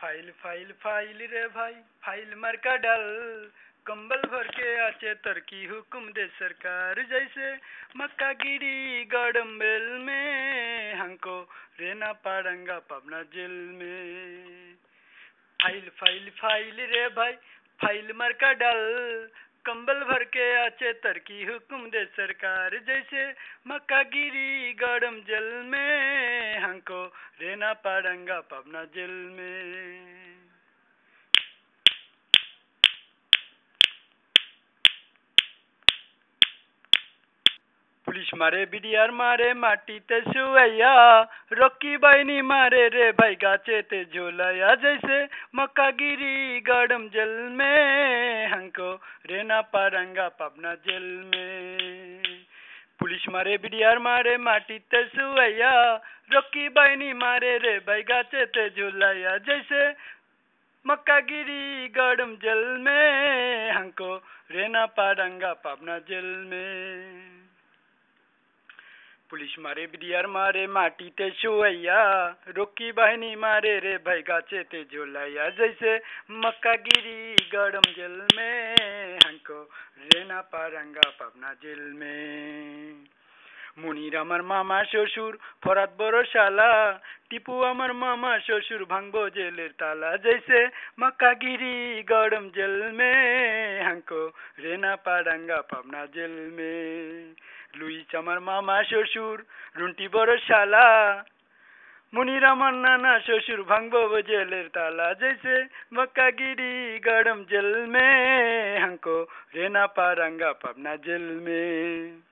File file file रे भाई file मार का डाल कंबल भर के आचे तरकी हुकुम दे सरकार जैसे मक्का गिरी गड़म्बेल में हमको रहना पड़ेगा पबना जेल में। फाइल फाइल फाइल रे भाई फाइल मार का डाल कंबल भर के आचे तरकी हुकुम दे सरकार जैसे मक्का गिरी गरम जल में हमको रहना पड़ेगा पबना जेल में। पुलिस मारे बीडीआर मारे माटी ते सुवैया रॉकी बाइनी मारे रे भाई गाचे ते झोलाया जैसे मक्का गिरी गरम जल में हमको रहना पड़ेगा पबना जेल में। पुलिस मारे बीडीआर मारे माटी ते सुवैया रॉकी बाइनी मारे रे भाई गाचे ते झोलाया जैसे मक्का गिरी गरम जल में हमको रहना पड़ेगा पबना जेल में। पुलिस मारे बीडीआर मारे माटी ते सुवैया रोकी बहनी मारे रे भाई गाचे ते झोलाया जैसे मक्का गिरी गरम जेल में हमको रहना पड़ेगा पबना जेल में। मुनीर আমার মামা শ্বশুর ফরাত বড় শালা টিপু আমার মামা শ্বশুর ভাঙবো জেলের তালা जैसे मक्का गिरी गरम जेल में हमको रहना पड़ेगा पबना जेल में। लुइस আমার মামা শ্বশুর রুন্টি বড় শালা मुनीर আমার नाना শ্বশুর ভাঙবো জেলের তালা जैसे मक्का गिरी गरम जेल में हमको रहना पड़ेगा पबना जेल में।